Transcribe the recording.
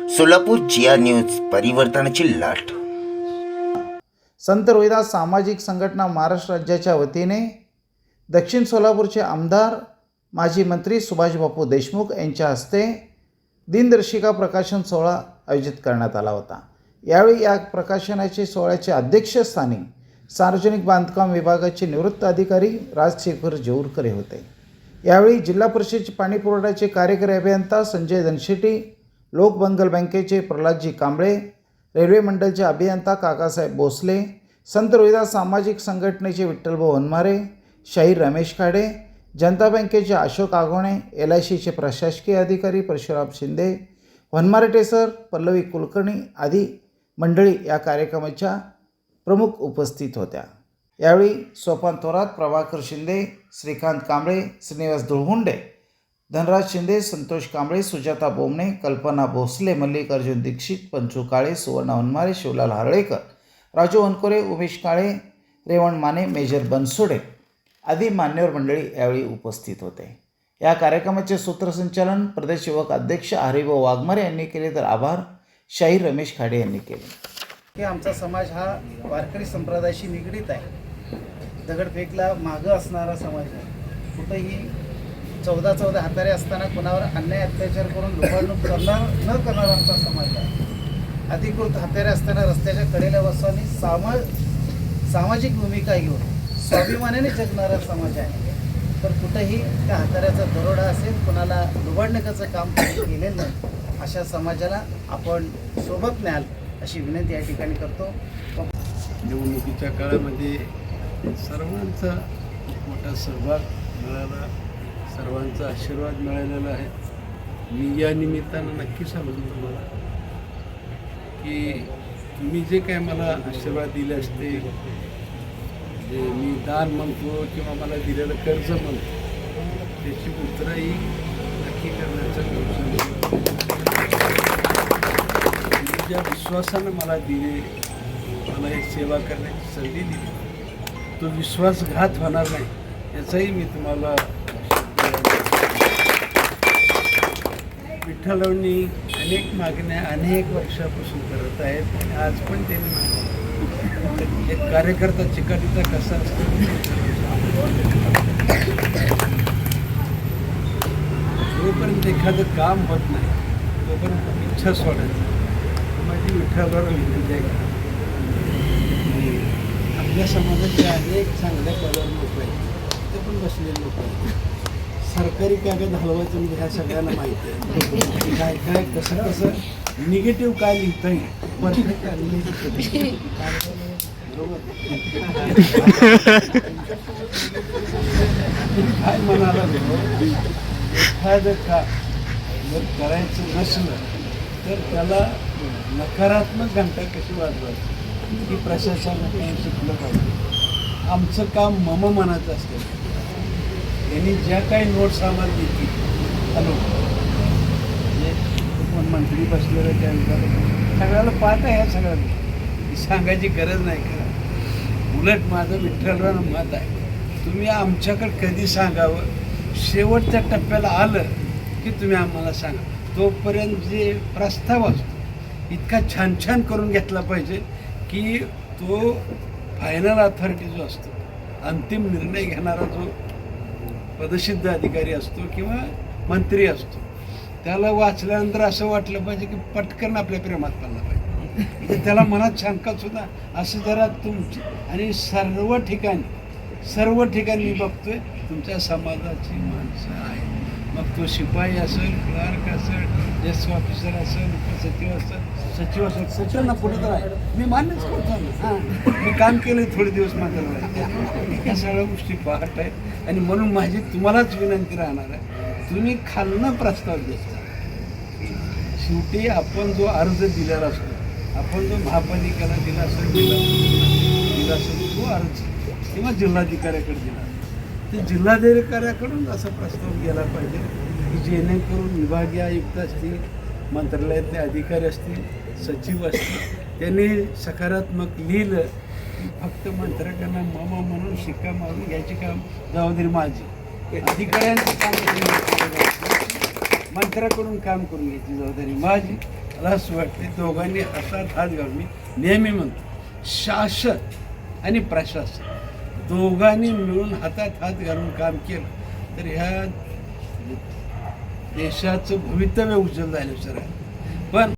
सोलापूर जिया news परिवर्तनाची लाट. संत रोहिदास सामाजिक संघटना महाराष्ट्र राज्याच्या वतीने दक्षिण सोलापूरचे आमदार माजी मंत्री सुभाष बापू देशमुख यांच्या हस्ते दिनदर्शिका प्रकाशन सोहळा आयोजित करण्यात आला होता. यावेळी या प्रकाशनाचे सोहळ्याचे अध्यक्षस्थानी सार्वजनिक बांधकाम विभागाचे निवृत्त अधिकारी राजशेखर जेऊरकर होते. यावेळी जिल्हा परिषदेचे पाणी पुरवठ्याचे कार्यकारी अभियंता संजय धनशेट्टी, लोक मंगल बँकेचे प्रल्हादजी कांबळे, रेल्वे मंडळचे अभियंता काकासाहेब भोसले, संत रोहिदास सामाजिक संघटनेचे विठ्ठलभाऊ वनमारे, शाहीर रमेश खाडे, जनता बँकेचे अशोक आगोणे, LICचे प्रशासकीय अधिकारी परशुराम शिंदे, वनमारे टेसर, पल्लवी कुलकर्णी आदी मंडळी या कार्यक्रमाच्या प्रमुख उपस्थित होत्या. यावेळी सोपान थोरात, प्रभाकर शिंदे, श्रीकांत कांबळे, श्रीनिवास धुळहुंडे, धनराज शिंदे, संतोष कांबळे, सुजाता बोमणे, कल्पना भोसले, मल्लिकार्जुन दीक्षित, पंचू काळे, सुवर्णा वनमारे, शिवलाल हरळेकर, राजू वनकोरे, उमेश काळे, रेवण माने, मेजर बनसोडे आदी मान्यवर मंडळी यावेळी उपस्थित होते. या कार्यक्रमाचे सूत्रसंचालन प्रदेश युवक अध्यक्ष हरिभाऊ वाघमारे यांनी केले, तर आभार शाहीर रमेश खाडे यांनी केले. की आमचा समाज हा वारकरी संप्रदायाशी निगडीत आहे. दगडफेकला मागं असणारा समाज आहे. कुठंही 14 हातारे असताना कोणावर अन्याय अत्याचार करून लुबाडणूक न करणारा आमचा समाज आहे. अधिकृत हातारे असताना रस्त्याच्या कडेला बसवानी सामाजिक भूमिका घेऊन स्वाभिमानाने जगणारा समाज आहे. तर कुठंही त्या हाताऱ्याचा दरोडा असेल, कोणाला लुबाडण्याचं काम केलेलं नाही, अशा समाजाला आपण सोबत न्याल अशी विनंती या ठिकाणी करतो. निवडणुकीच्या काळामध्ये सर्वांचा मोठा सहभाग मिळाला, सर्वांचा आशीर्वाद मिळालेला आहे. मी या निमित्तानं नक्की सांगतो तुम्हाला की तुम्ही जे काय मला आशीर्वाद दिले असते, जे मी दान म्हणतो किंवा मला दिलेलं कर्ज म्हणतो, त्याची उतराई नक्की करण्याचा ज्या विश्वासानं मला दिले, मला हे सेवा करण्याची संधी दिली, तो विश्वासघात होणार नाही याचाही मी तुम्हाला विठ्ठलांनी अनेक मागण्या अनेक वर्षापासून करत आहेत आणि आज पण त्यांनी एक कार्यकर्ता चिकाटीचा कसा असतो, जोपर्यंत एखादं काम होत नाही तोपर्यंत इच्छा सोडायची. माझी विठ्ठलावर विनंती आहे. आपल्या समाजाचे अनेक चांगल्या पदावर लोक आहेत, ते पण बसलेले लोक आहेत. सरकारी कागद हलवायचं म्हणजे ह्या सगळ्यांना माहिती आहे. काय काय कसं निगेटिव्ह काय लिहिता येईल, परफेक्ट बरोबर काय म्हणाला, एखादं का जर करायचं नसलं तर त्याला नकारात्मक घंटा कशी वाजवायची ही प्रशासनाने शिकलं पाहिजे. आमचं काम मम मनाचं असतं. त्यांनी ज्या काही नोट्स आम्हाला देतील, हॅलो म्हणजे कोण मंत्री बसलेलं त्यांचं सगळ्याला पाहत आहे. ह्या सगळ्यांना सांगायची गरज नाही का. उलट माझं विठ्ठलराव मत आहे, तुम्ही आमच्याकडे कधी सांगावं, शेवटच्या टप्प्याला आलं की तुम्ही आम्हाला सांगा. तोपर्यंत जे प्रस्ताव असतो इतका छान छान करून घेतला पाहिजे की तो फायनल अथॉरिटी जो असतो, अंतिम निर्णय घेणारा जो पदसिद्ध अधिकारी असतो किंवा मंत्री असतो, त्याला वाचल्यानंतर असं वाटलं पाहिजे की पटकन आपल्या प्रेमात पडला पाहिजे. म्हणजे त्याला मनात शंकासुद्धा असं जरा तुमची आणि सर्व ठिकाणी मी बघतोय तुमच्या समाजाची माणसं आहेत. मग तो शिपाई असेल, क्लार्क असेल, डेस्क ऑफिसर असेल, सचिव असेल, सचिवांना पुढे तर आहे. मी मान्यच करतो ना, मी काम केलं थोडे दिवस माझ्यावर. ह्या सगळ्या गोष्टी पाहत आहेत आणि म्हणून माझी तुम्हालाच विनंती राहणार आहे, तुम्ही खालनं प्रस्ताव द्यायचा. शेवटी आपण जो अर्ज दिलेला असतो, आपण जो महापालिकेला दिला असेल तो अर्ज किंवा जिल्हाधिकाऱ्याकडे दिला, ते जिल्हाधिकाऱ्याकडून असा प्रस्ताव गेला पाहिजे की जेणेकरून विभागीय आयुक्त असतील, मंत्रालयातले अधिकारी असतील, सचिव असतील, त्यांनी सकारात्मक लिहिलं की फक्त मंत्र्याकडनं मामा म्हणून शिक्का मारून घ्यायची काम जबाबदारी माझी, अधिकाऱ्यांचं काम मंत्र्याकडून काम करून घ्यायची जबाबदारी माझी मला असं वाटते दोघांनी हातात हात घालून, मी नेहमी म्हणतो शासन आणि प्रशासन दोघांनी मिळून हातात हात घालून काम केलं तर ह्या देशाचं भवितव्य उज्ज्वल झालं सर. पण